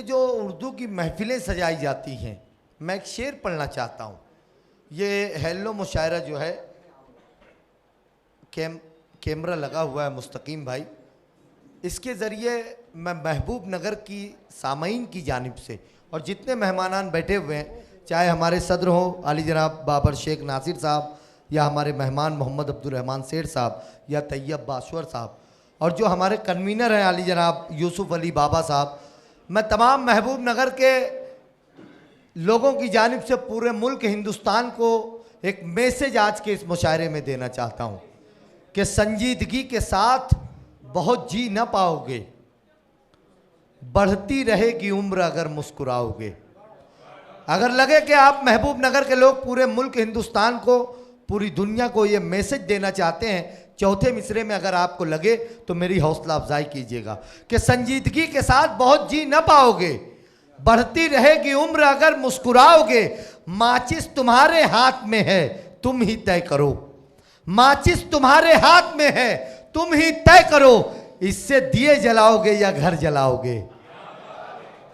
जो उर्दू की महफिलें सजाई जाती हैं, मैं एक शेर पढ़ना चाहता हूँ। ये हेलो मुशायरा जो है, कैमरा लगा हुआ है मुस्तकीम भाई, इसके ज़रिए मैं महबूब नगर की सामईन की जानिब से और जितने मेहमानान बैठे हुए हैं, चाहे हमारे सदर हों आली जनाब बाबर शेख नासिर साहब, या हमारे मेहमान मोहम्मद अब्दुल रहमान सेठ साहब, या तैयब बाशवर साहब, और जो हमारे कन्वीनर हैं आली जनाब यूसुफ अली बाबा साहब, मैं तमाम महबूब नगर के लोगों की जानिब से पूरे मुल्क हिंदुस्तान को एक मैसेज आज के इस मुशायरे में देना चाहता हूँ कि संजीदगी के साथ बहुत जी न पाओगे, बढ़ती रहेगी उम्र अगर मुस्कुराओगे। अगर लगे कि आप महबूब नगर के लोग पूरे मुल्क हिंदुस्तान को, पूरी दुनिया को ये मैसेज देना चाहते हैं, चौथे मिसरे में अगर आपको लगे तो मेरी हौसला अफजाई कीजिएगा कि संजीदगी के साथ बहुत जी न पाओगे, बढ़ती रहेगी उम्र अगर मुस्कुराओगे। माचिस तुम्हारे हाथ में है, तुम ही तय करो। माचिस तुम्हारे हाथ में है, तुम ही तय करो, इससे दिए जलाओगे या घर जलाओगे।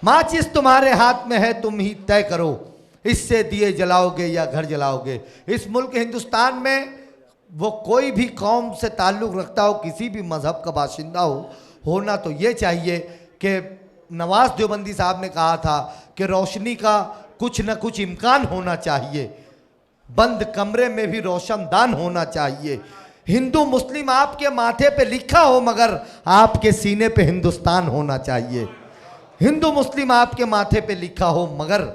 माचिस तुम्हारे हाथ में है, तुम ही तय करो, इससे दिए जलाओगे या घर जलाओगे। इस मुल्क हिंदुस्तान में वो कोई भी कौम से ताल्लुक़ रखता हो, किसी भी मज़हब का बाशिंदा हो, होना तो ये चाहिए कि नवाज देवबंदी साहब ने कहा था कि रोशनी का कुछ न कुछ इम्कान होना चाहिए, बंद कमरे में भी रोशनदान होना चाहिए। हिंदू मुस्लिम आपके माथे पे लिखा हो मगर आपके सीने पे हिंदुस्तान होना चाहिए। हिंदू मुस्लिम आपके माथे पे लिखा हो मगर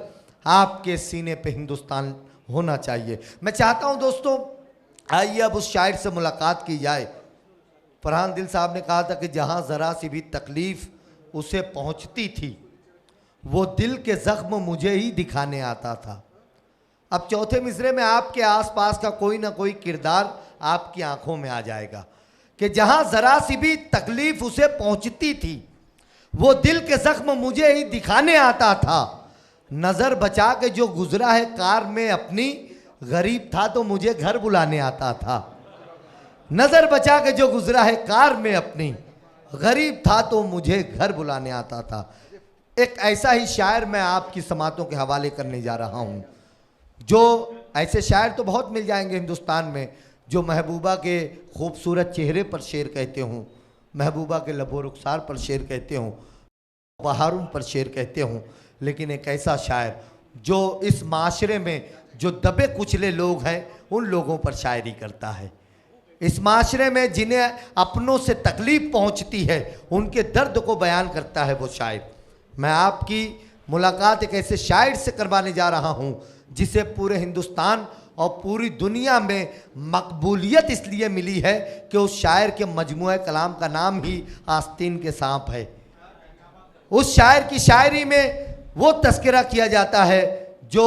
आपके सीने पे हिंदुस्तान होना चाहिए। मैं चाहता हूं दोस्तों, आइए अब उस शायर से मुलाकात की जाए। फरहान दिल साहब ने कहा था कि जहां ज़रा सी भी तकलीफ़ उसे पहुंचती थी, वो दिल के ज़ख्म मुझे ही दिखाने आता था। अब चौथे मिसरे में आपके आसपास का कोई ना कोई किरदार आपकी आंखों में आ जाएगा कि जहां ज़रा सी भी तकलीफ़ उसे पहुंचती थी, वो दिल के ज़ख्म मुझे ही दिखाने आता था। नज़र बचा के जो गुजरा है कार में अपनी, गरीब था तो मुझे घर बुलाने आता था। नज़र बचा के जो गुजरा है कार में अपनी, गरीब था तो मुझे घर बुलाने आता था। एक ऐसा ही शायर मैं आपकी समातों के हवाले करने जा रहा हूँ, जो ऐसे शायर तो बहुत मिल जाएंगे हिंदुस्तान में जो महबूबा के खूबसूरत चेहरे पर शेर कहते हों, महबूबा के लबो रुखसार पर शेर कहते हों, बहारून पर शेर कहते हों, लेकिन एक ऐसा शायर जो इस माशरे में जो दबे कुचले लोग हैं उन लोगों पर शायरी करता है। इस माशरे में जिन्हें अपनों से तकलीफ़ पहुंचती है उनके दर्द को बयान करता है वो शायर। मैं आपकी मुलाकात एक ऐसे शायर से करवाने जा रहा हूं जिसे पूरे हिंदुस्तान और पूरी दुनिया में मकबूलियत इसलिए मिली है कि उस शायर के मजमूए कलाम का नाम ही आस्तीन के सांप है। उस शायर की शायरी में वो तस्करा किया जाता है जो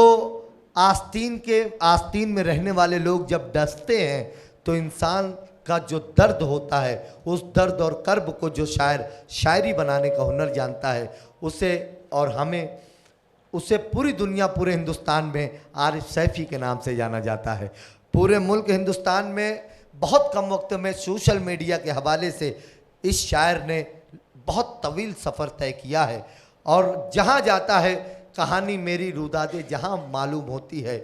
आस्तीन में रहने वाले लोग जब डसते हैं तो इंसान का जो दर्द होता है, उस दर्द और कर्ब को जो शायर शायरी बनाने का हुनर जानता है, उसे और हमें उसे पूरी दुनिया, पूरे हिंदुस्तान में आरिफ सैफ़ी के नाम से जाना जाता है। पूरे मुल्क हिंदुस्तान में बहुत कम वक्त में सोशल मीडिया के हवाले से इस शायर ने बहुत तवील सफ़र तय किया है और जहाँ जाता है कहानी मेरी रुदादे जहाँ मालूम होती है,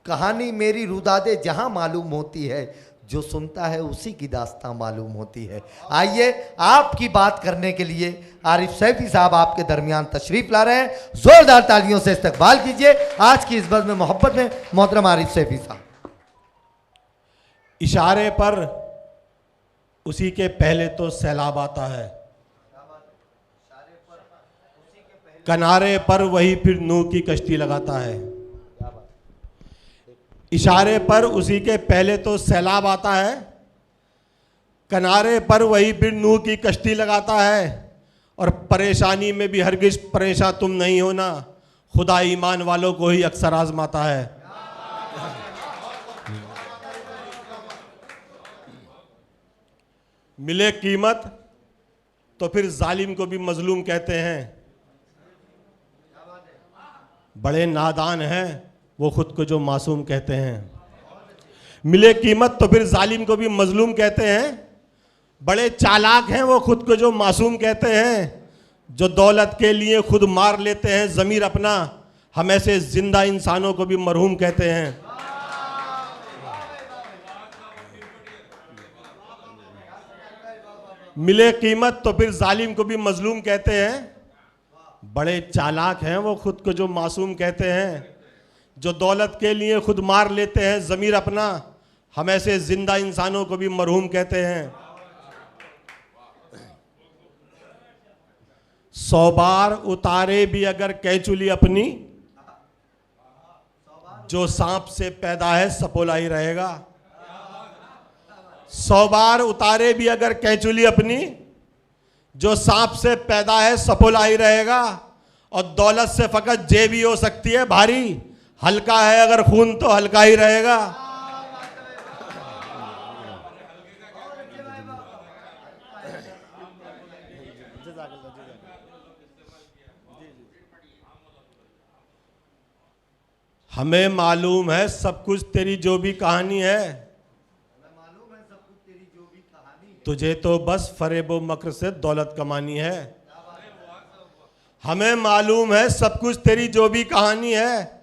कहानी मेरी रुदादे जहाँ मालूम होती है, जो सुनता है उसी की दास्तां मालूम होती है। आइए आपकी बात करने के लिए आरिफ सैफ़ी साहब आपके दरमियान तशरीफ़ ला रहे हैं। ज़ोरदार तालियों से इस्तकबाल कीजिए आज की इस बज़्म में मोहब्बत में मोहतरम आरिफ सैफ़ी साहब। इशारे पर उसी के पहले तो सैलाब आता है, किनारे पर वही फिर नूह की कश्ती लगाता है। इशारे पर उसी के पहले तो सैलाब आता है, किनारे पर वही फिर नूह की कश्ती लगाता है। और परेशानी में भी हरगिज़ परेशान तुम नहीं होना, खुदा ईमान वालों को ही अक्सर आजमाता है। मिले कीमत तो फिर जालिम को भी मजलूम कहते हैं। बड़े नादान हैं वो खुद को जो मासूम कहते हैं। मिले कीमत तो फिर जालिम को भी मजलूम कहते हैं। बड़े चालाक हैं वो खुद को जो मासूम कहते हैं। जो दौलत के लिए खुद मार लेते हैं ज़मीर अपना, हम ऐसे जिंदा इंसानों को भी मरहूम कहते हैं। मिले कीमत तो फिर जालिम को भी मजलूम कहते हैं। बड़े चालाक हैं वो खुद को जो मासूम कहते हैं। जो दौलत के लिए खुद मार लेते हैं ज़मीर अपना, हम ऐसे जिंदा इंसानों को भी मरहूम कहते हैं। 100 बार उतारे भी अगर कैचुली अपनी, जो सांप से पैदा है सपोला ही रहेगा। 100 बार उतारे भी अगर कैचुली अपनी, जो सांप से पैदा है सपोला ही रहेगा। और दौलत से फकत जेब ही हो सकती है भारी, हल्का है अगर खून तो हल्का ही रहेगा। हमें मालूम है सब कुछ तेरी जो भी कहानी है, तुझे तो बस फरेबो मकर से दौलत कमानी है। हमें मालूम है सब कुछ तेरी जो भी कहानी है,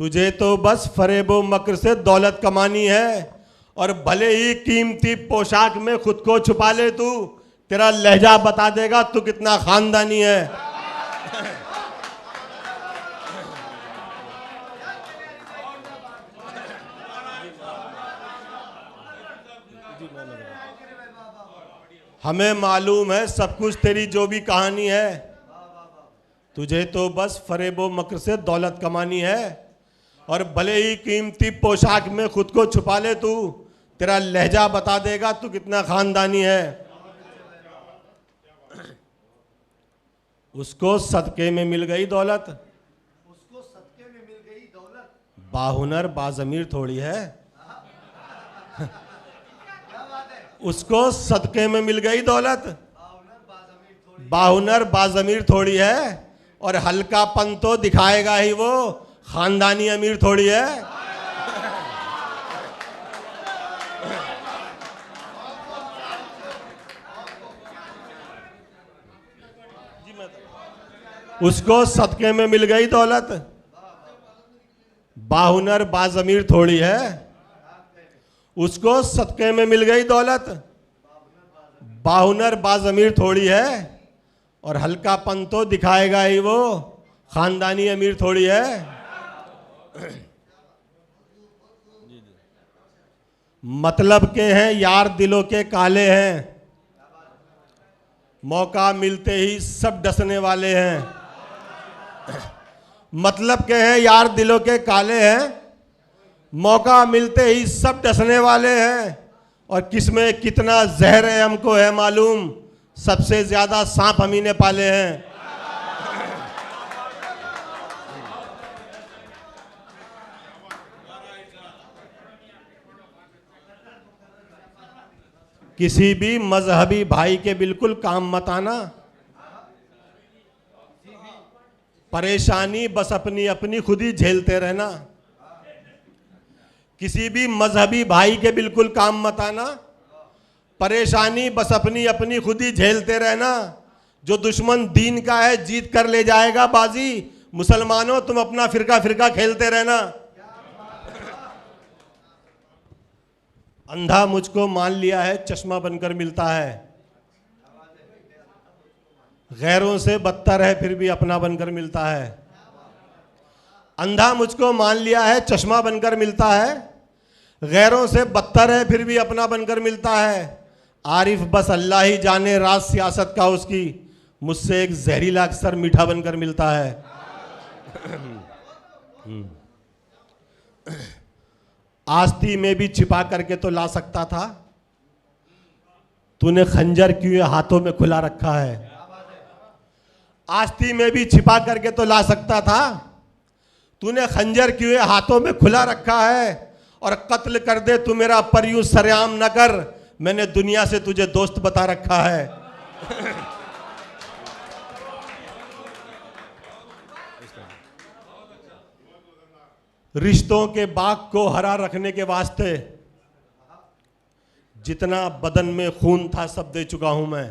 तुझे तो बस फरेबो मकर से दौलत कमानी है। और भले ही कीमती पोशाक में खुद को छुपा ले तू, तेरा लहजा बता देगा तू कितना खानदानी है। हमें मालूम है सब कुछ तेरी जो भी कहानी है, तुझे तो बस फरेबो मकर से दौलत कमानी है। और भले ही कीमती पोशाक में खुद को छुपा ले तू, तेरा लहजा बता देगा तू कितना खानदानी है। उसको सदके में मिल गई दौलत, उसको सदके में मिल गई दौलत, बाहुनर बाज़मीर थोड़ी है। उसको सदके में मिल गई दौलत, बाहुनर बाज़मीर थोड़ी है। और हल्कापन तो दिखाएगा ही वो, खानदानी अमीर थोड़ी है। उसको सदके में मिल गई दौलत, बाहुनर बाज़मीर थोड़ी है। उसको सदके में मिल गई दौलत, बाहुनर बाज़मीर थोड़ी है। और हल्कापन तो दिखाएगा ही वो, खानदानी अमीर थोड़ी है। मतलब के हैं यार दिलों के काले हैं, मौका मिलते ही सब डसने वाले हैं। मतलब के हैं यार दिलों के काले हैं, मौका मिलते ही सब डसने वाले हैं। और किसमें कितना जहर है हमको है मालूम, सबसे ज्यादा सांप हम ही ने पाले हैं। किसी भी मजहबी भाई के बिल्कुल काम मत आना, परेशानी बस अपनी अपनी खुद ही झेलते रहना। किसी भी मजहबी भाई के बिल्कुल काम मत आना, परेशानी बस अपनी अपनी खुद ही झेलते रहना। जो दुश्मन दीन का है जीत कर ले जाएगा बाजी, मुसलमानों तुम अपना फिरका फिरका खेलते रहना। अंधा मुझको मान लिया है चश्मा बनकर मिलता है, गैरों से बदतर है फिर भी अपना बनकर मिलता है। अंधा मुझको मान लिया है चश्मा बनकर मिलता है, गैरों से बदतर है फिर भी अपना बनकर मिलता है। आरिफ बस अल्लाह ही जाने राज सियासत का उसकी, मुझसे एक जहरीला अक्सर मीठा बनकर मिलता है। आस्ती में भी छिपा करके तो ला सकता था, तूने खंजर क्यों हाथों में खुला रखा है। आस्ती में भी छिपा करके तो ला सकता था, तूने खंजर क्यों हाथों में खुला रखा है। और कत्ल कर दे तू मेरा पर यूं सरेआम न कर, मैंने दुनिया से तुझे दोस्त बता रखा है। रिश्तों के बाग को हरा रखने के वास्ते जितना बदन में खून था सब दे चुका हूं मैं।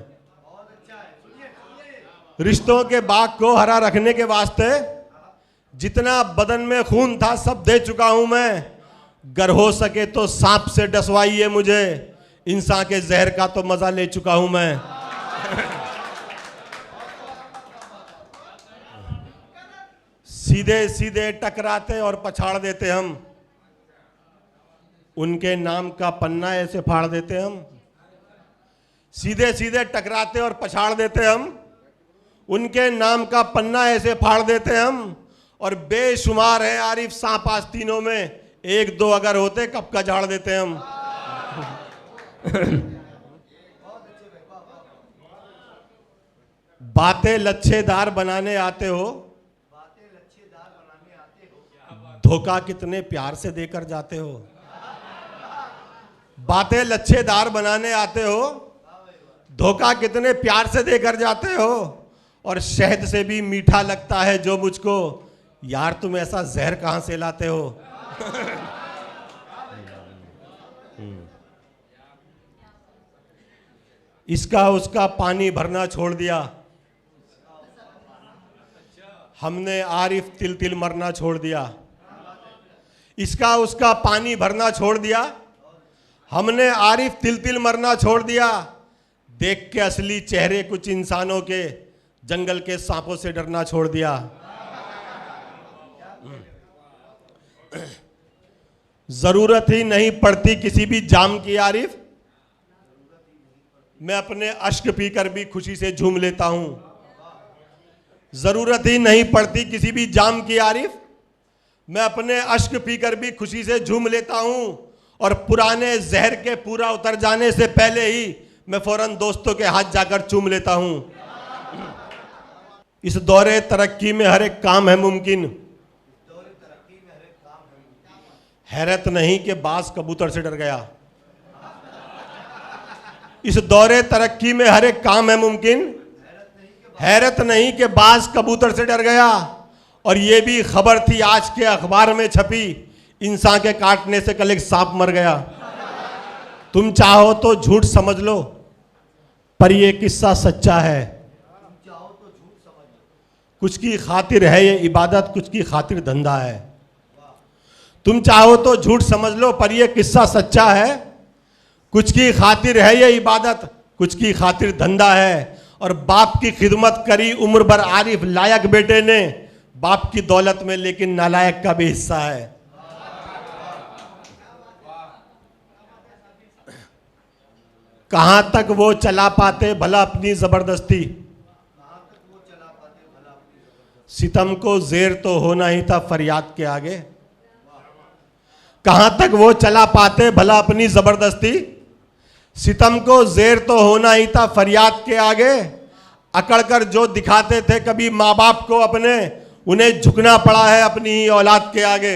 रिश्तों के बाग को हरा रखने के वास्ते जितना बदन में खून था सब दे चुका हूं मैं। गर हो सके तो सांप से डसवाइए मुझे, इंसान के जहर का तो मजा ले चुका हूं मैं। सीधे सीधे टकराते और पछाड़ देते हम, उनके नाम का पन्ना ऐसे फाड़ देते हम। सीधे सीधे टकराते और पछाड़ देते हम, उनके नाम का पन्ना ऐसे फाड़ देते हम। और बेशुमार है आरिफ सांप आस्तीनों में, एक दो अगर होते कब का झाड़ देते हम। बातें लच्छेदार बनाने आते हो, धोखा कितने प्यार से देकर जाते हो। बातें लच्छेदार बनाने आते हो, धोखा कितने प्यार से देकर जाते हो। और शहद से भी मीठा लगता है जो मुझको, यार तुम ऐसा जहर कहां से लाते हो। इसका उसका पानी भरना छोड़ दिया, हमने आरिफ तिल तिल मरना छोड़ दिया। इसका उसका पानी भरना छोड़ दिया, हमने आरिफ तिल तिल मरना छोड़ दिया। देख के असली चेहरे कुछ इंसानों के, जंगल के सांपों से डरना छोड़ दिया। जरूरत ही नहीं पड़ती किसी भी जाम की आरिफ, मैं अपने अश्क पीकर भी खुशी से झूम लेता हूं। जरूरत ही नहीं पड़ती किसी भी जाम की आरिफ, मैं अपने अश्क पीकर भी खुशी से झूम लेता हूं। और पुराने जहर के पूरा उतर जाने से पहले ही मैं फौरन दोस्तों के हाथ जाकर चूम लेता हूं। इस दौरे तरक्की में हर एक काम है मुमकिन, हैरत नहीं कि बाज कबूतर से डर गया। इस दौरे तरक्की में हर एक काम है मुमकिन, हैरत नहीं कि बाज कबूतर से डर गया। और ये भी खबर थी आज के अखबार में छपी, इंसान के काटने से कल एक सांप मर गया। तुम चाहो तो झूठ समझ लो, पर यह किस्सा सच्चा है। कुछ की खातिर है ये इबादत, कुछ की खातिर धंधा है। तुम चाहो तो झूठ समझ लो, पर यह किस्सा सच्चा है। कुछ की खातिर है ये इबादत, कुछ की खातिर धंधा है। और बाप की खिदमत करी उम्र भर आरिफ लायक बेटे ने, बाप की दौलत में लेकिन नालायक का भी हिस्सा है। कहां तक वो चला पाते भला अपनी जबरदस्ती, सितम को जेर तो होना ही था फरियाद के आगे। कहां तक वो चला पाते भला अपनी जबरदस्ती, सितम को जेर तो होना ही था फरियाद के आगे। अकड़कर जो दिखाते थे कभी माँ बाप को अपने, उन्हें झुकना पड़ा है अपनी ही औलाद के आगे।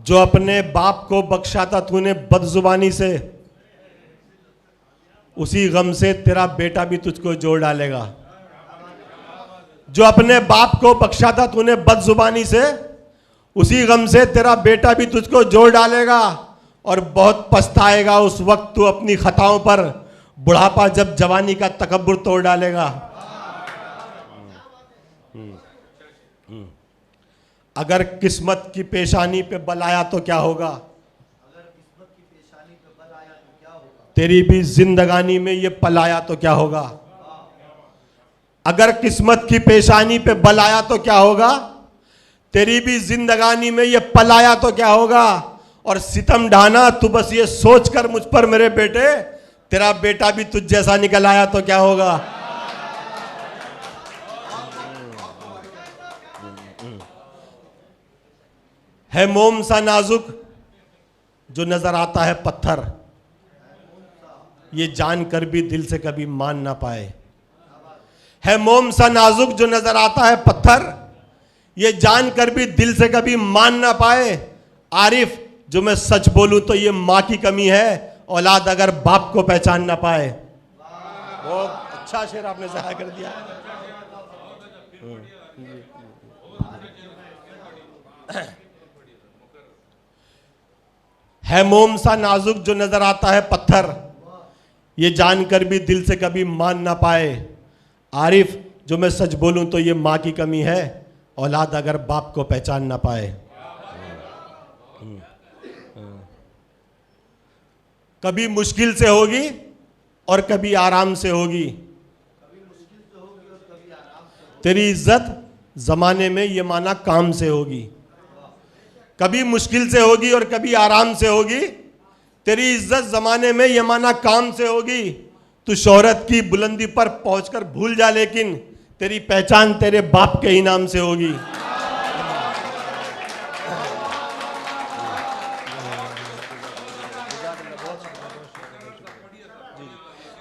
जो अपने बाप को बख्शा था तूने बदजुबानी से, उसी गम से तेरा बेटा भी तुझको जोड़ डालेगा। जो अपने बाप को बख्शा था तूने बदजुबानी से, उसी गम से तेरा बेटा भी तुझको जोड़ डालेगा। और बहुत पछताएगा उस वक्त तू अपनी खताओं पर, बुढ़ापा जब जवानी का तकब्बुर तोड़ डालेगा। अगर किस्मत की पेशानी पे बल आया तो क्या होगा, तेरी भी जिंदगानी में ये पल आया तो क्या होगा। अगर किस्मत की पेशानी पे बल आया तो क्या होगा, तेरी भी जिंदगानी में ये पल आया तो क्या होगा। और सितम ढाना तू बस ये सोच कर मुझ पर मेरे बेटे, तेरा बेटा भी तुझ जैसा निकल आया तो क्या होगा। है मोम सा नाजुक जो नजर आता है पत्थर, ये जानकर भी दिल से कभी मान ना पाए। है मोम सा नाजुक जो नजर आता है पत्थर, ये जानकर भी दिल से कभी मान ना पाए। आरिफ जो मैं सच बोलूं तो ये मां की कमी है, औलाद अगर बाप को पहचान ना पाए। बहुत अच्छा शेर आपने ज़ाहिर कर दिया। है मोम सा नाजुक जो नजर आता है पत्थर, ये जानकर भी दिल से कभी मान ना पाए। आरिफ, जो मैं सच बोलूं तो ये माँ की कमी है, औलाद अगर बाप को पहचान ना पाए। कभी मुश्किल से होगी और कभी आराम से होगी। तेरी इज्जत जमाने में ये माना काम से होगी। कभी मुश्किल से होगी और कभी आराम से होगी। तेरी इज्जत जमाने में ये माना काम से होगी। तू शोहरत की बुलंदी पर पहुंचकर भूल जा, लेकिन तेरी पहचान तेरे बाप के ही नाम से होगी।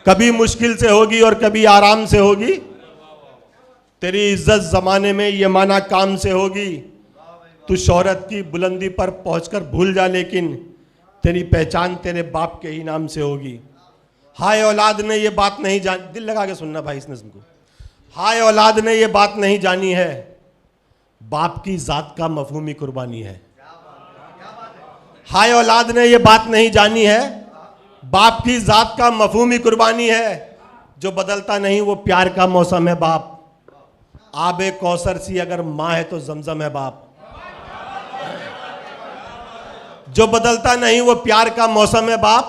कभी मुश्किल से होगी और कभी आराम से होगी। तेरी इज्जत जमाने में ये माना काम से होगी। तू शोहरत की बुलंदी पर पहुंचकर भूल जा, लेकिन तेरी पहचान तेरे बाप के ही नाम से होगी। हाय औलाद ने ये बात नहीं जान, दिल लगा के सुनना भाई इस नज़्म को। हाय औलाद ने ये बात नहीं जानी है, बाप की जात का मफहूमी कुर्बानी है। हाय औलाद ने ये बात नहीं जानी है, बाप की जात का मफहूमी कुर्बानी है। जो बदलता नहीं वो प्यार का मौसम है बाप। आबे कौसर सी अगर माँ है तो जमजम है बाप। जो बदलता नहीं वो प्यार का मौसम है बाप।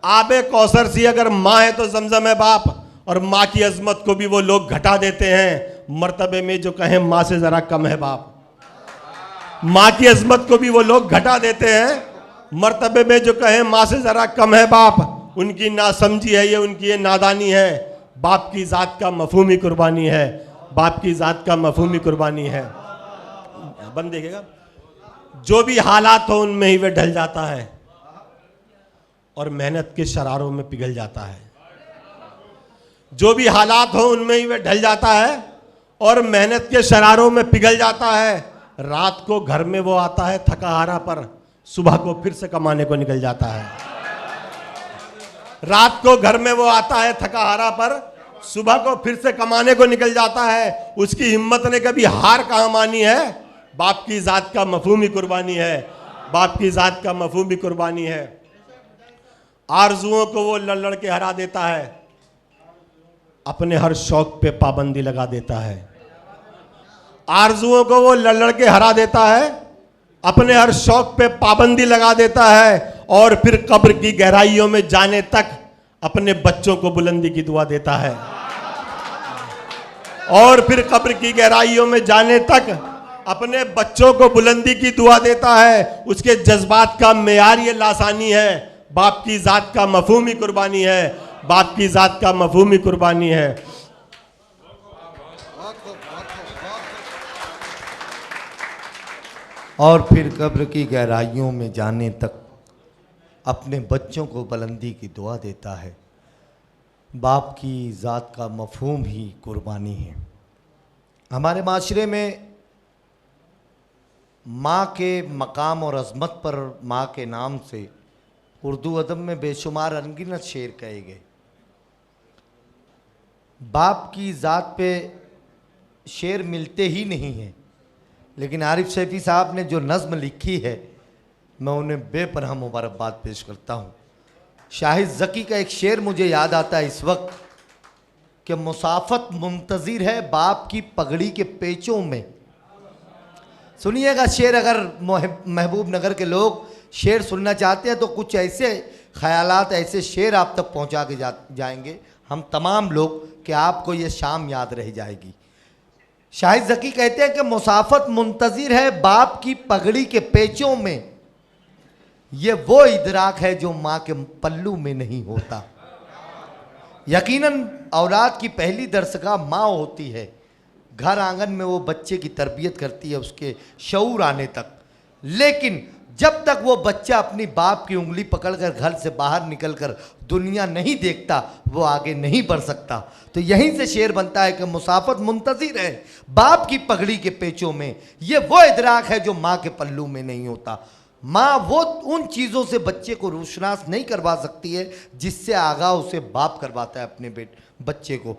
आबे कौसर सी अगर माँ है तो जमजम है बाप। और माँ की अजमत को भी वो लोग घटा देते हैं, मर्तबे में जो कहें माँ से जरा कम है बाप। माँ की अजमत को भी वो लोग घटा देते हैं, मर्तबे में जो कहें माँ से जरा कम है बाप। उनकी नासमझी है ये, उनकी ये नादानी है। बाप की जात का मफहूमी कुर्बानी है, बाप की जात का मफहूमी कुर्बानी है। बंद देखेगा, जो भी हालात हो उनमें ही वे ढल जाता है और मेहनत के शरारों में पिघल जाता है। जो भी हालात हो उनमें ही वे ढल जाता है और मेहनत के शरारों में पिघल जाता है। रात को घर में वो आता है थका हारा, पर सुबह को फिर से कमाने को निकल जाता है। रात को घर में वो आता है थका हारा, पर सुबह को फिर से कमाने को निकल जाता है। उसकी हिम्मत ने कभी हार कहाँ मानी है। बाप की जात का मफहूमी कुर्बानी है, बाप की जात का मफहूमी कुर्बानी है। आरजुओं को वो लड़ लड़ के हरा देता है, अपने हर शौक पे पाबंदी लगा देता है। आरजुओं को वो लड़ लड़ के हरा देता है, अपने हर शौक पे पाबंदी लगा देता है। और फिर कब्र की गहराइयों में जाने तक अपने बच्चों को बुलंदी की दुआ देता है। और फिर कब्र की गहराइयों में जाने तक अपने बच्चों को बुलंदी की दुआ देता है। उसके जज्बात का मेयार ये लासानी है। बाप की जात का मफहूमी कुर्बानी है, बाप की जात का मफहूमी कुर्बानी है। और फिर कब्र की गहराइयों में जाने तक अपने बच्चों को बुलंदी की दुआ देता है। बाप की ज़ात का मफहूम ही कुर्बानी है। हमारे माशरे में माँ के मकाम और अज़मत पर माँ के नाम से उर्दू अदब में बेशुमार अनगिनत शेर कहे गए। बाप की ज़ात पे शेर मिलते ही नहीं हैं, लेकिन आरिफ सैफी साहब ने जो नज़्म लिखी है मैं उन्हें बेपनाह मुबारकबाद पेश करता हूँ। शाहिद ज़की का एक शेर मुझे याद आता है इस वक्त कि मुसाफत मुंतज़िर है बाप की पगड़ी के पेचों में। सुनिएगा शेर, अगर महबूब नगर के लोग शेर सुनना चाहते हैं तो कुछ ऐसे ख़यालात, ऐसे शेर आप तक पहुँचा के जाएंगे हम तमाम लोग कि आपको ये शाम याद रह जाएगी। शाहिद ज़की कहते हैं कि मुसाफत मुंतज़िर है बाप की पगड़ी के पेचों में, ये वो इदराक है जो माँ के पल्लू में नहीं होता। यकीनन औलाद की पहली दरसगाह माँ होती है। घर आंगन में वो बच्चे की तरबियत करती है उसके शऊर आने तक, लेकिन जब तक वो बच्चा अपनी बाप की उंगली पकड़कर घर से बाहर निकलकर दुनिया नहीं देखता वो आगे नहीं बढ़ सकता। तो यहीं से शेर बनता है कि मुसाफत मुंतज़िर है बाप की पगड़ी के पेचों में, ये वो इदराक है जो माँ के पल्लू में नहीं होता। माँ वो उन चीज़ों से बच्चे को रोशनास नहीं करवा सकती है जिससे आगाह उसे बाप करवाता है अपने बच्चे को।